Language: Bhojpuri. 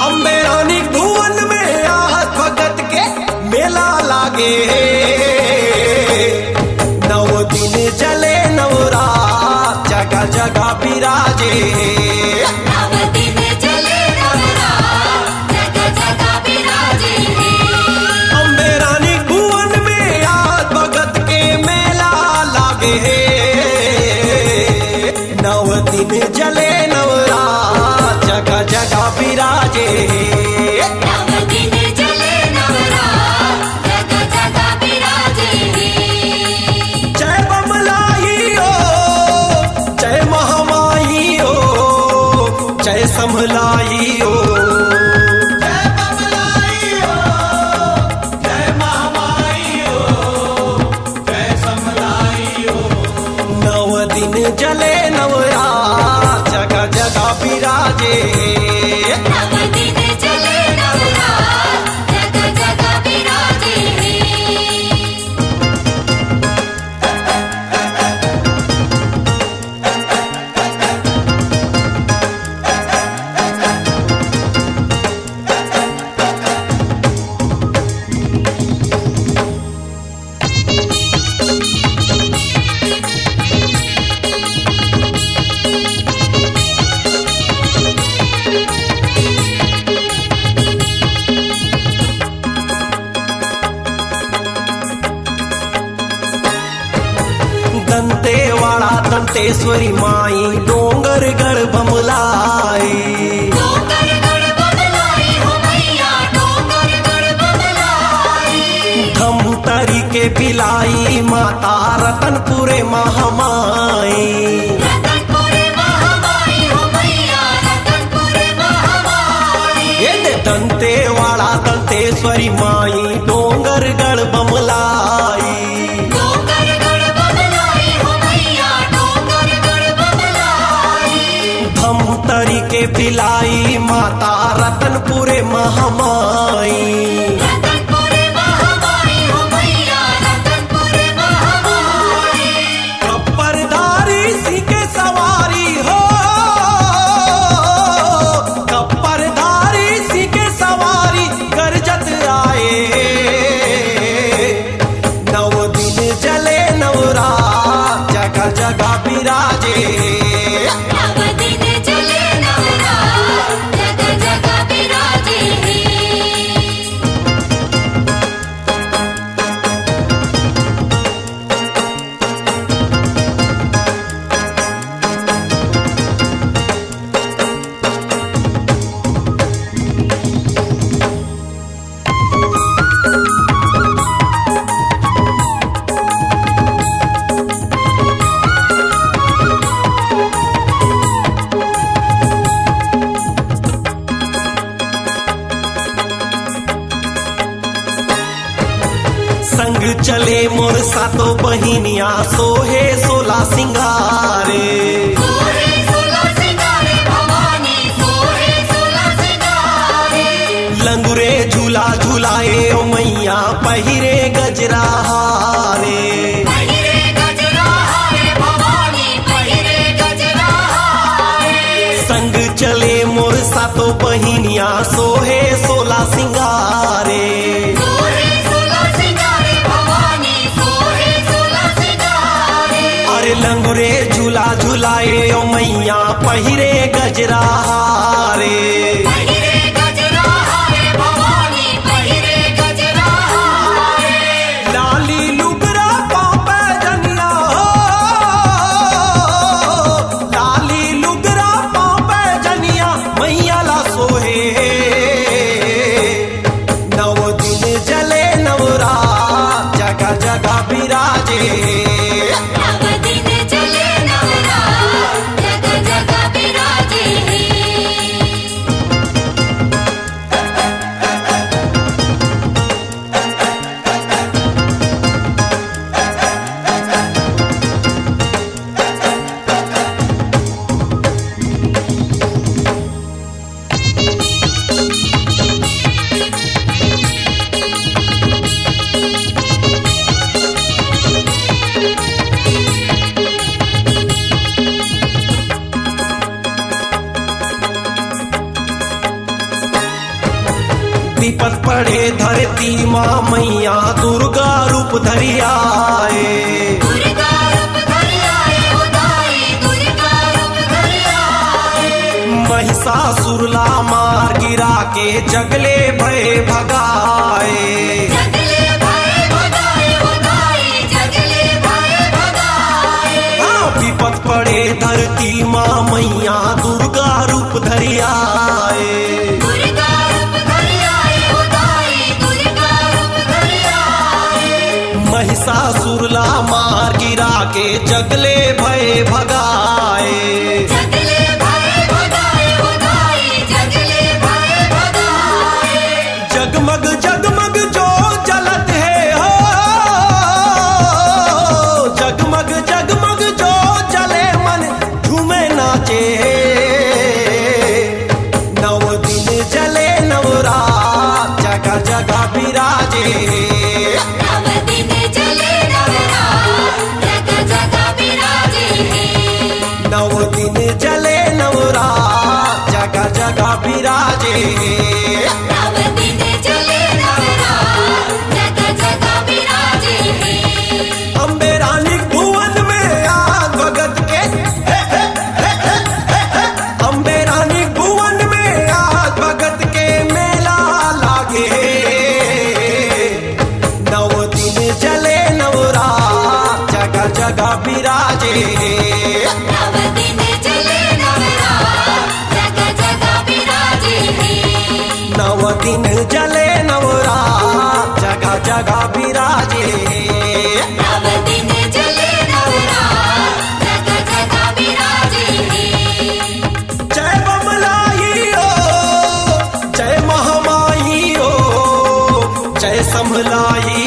अम्बे रानी भुवन में आहत भगत के मेला लागे। नव दिन जले नवरात जगह जगह बिराजे। नव दिन जले नवरात जगह जगह बिराजे। अम्बे रानी भुवन में आहत भगत के मेला लागे। नव दिन जले नवरात जगह जगह बिराजे। नव दिन जले नवरात जगह जगह बिराजे। जय बमलाई ओ जय महामाई ओ जय समलाई ओ। जय बमलाई ओ जय महामाई ओ जय समलाई ओ। नव दिन जले नवरात जगह जगह बिराजे। नव दिन जले नवरात जगह जगह बिराजे। दंतेवाड़ा दंतेश्वरी माई डोंगरगढ़ बमलाई। डोंगरगढ़ बमलाई हो मैया डोंगरगढ़ बमलाई। धमतरी के बिलाई माता रतनपुरे महामाई। रतनपुरे महामाई हो मैया रतनपुरे महामाई। ये दे दंतेवाड़ा दंतेश्वरी माई डोंगरगढ़ बमलाई। डोंगरगढ़ बमलाई हो मैया डोंगरगढ़ बमलाई। धमतरी के बिलाई माता रतनपुरे महामाई। रतनपुरे महामाई हो मैया रतनपुरे महामाई। कप्परधारी सी के सवारी हो। कप्परधारी सी के सवारी गरजत आए। नव दिन जले नवरात जगह जगह बिराजे। नव दिन जले नवरात जगह जगह बिराजे। संग चले मोर सातो बहिनिया सोहे सोला सिंगारे। सोहे सोला सिंगारे भवानी सोहे सोला सिंगारे। लंगुरे झूला झूलाए ओ मैया पहिरे गजरा हारे। पहिरे गजरा हारे भवानी पहिरे गजरा हारे। संग चले मोर सातो बहिनिया सोहे सोला सिंगारे। सोहे सोला सिंगारे भवानी सोहे सोला सिंगारे। अरे लंगुरे झूला झूलाए ओ मैया पहिरे गजरा हारे। पहिरे गजरा हारे भवानी पहिरे गजरा हारे। लाली लुगरा पापे जनिया हो। लाली लुगरा पापे जनिया मैया ला सोहे। नव दिन जले नवरात जगह जगह बिराजे। नव दिन जले नवरात जगह जगह बिराजे। विपत पड़े धरती माँ मैया दुर्गा रूप धरि आए। दुर्गा रूप धरि आए हो दाई, दुर्गा रूप धरि आए। महिषासुर ला मार गिरा के जगले भय भगाए। जगले भय भगाए हो दाई, जगले भय भगाए। हाँ, विपत पड़े धरती माँ मैया दुर्गा रूप धरि आए। दुर्गा रूप धरि आए हो दाई, दुर्गा रूप धरि आए। महिषासुर ला मार गिरा के जगले भय भगाए। जगले भय भगाए हो दाई, जगले भय भगाए। जगमग जगमग जो जलत है हो, जगमग जगमग जो जले मन झूमे नाचे। नव दिन जले नवरात जगह जगह विराजे। नव दिन जले नवरात, जगह जगह विराजे। नव दिन जले नवरात जगह जगह विराजे। नव दिन जले नवरात, जगह जगह विराजे। अम्बे रानी भुवन में आग भगत के, अम्बे रानी भुवन में आग भगत के मेला लागे। नव दिन जले नवरात जगह जगह विराजे। नव दिन जले नवरात, जगह जगह विराजे। नव दिन जले नवरात जगह जगह विराजे। नव दिन जले नवरात, जगह जगह विराजे। जय बमलाई ओ, जय महामाई ओ, जय संभलाई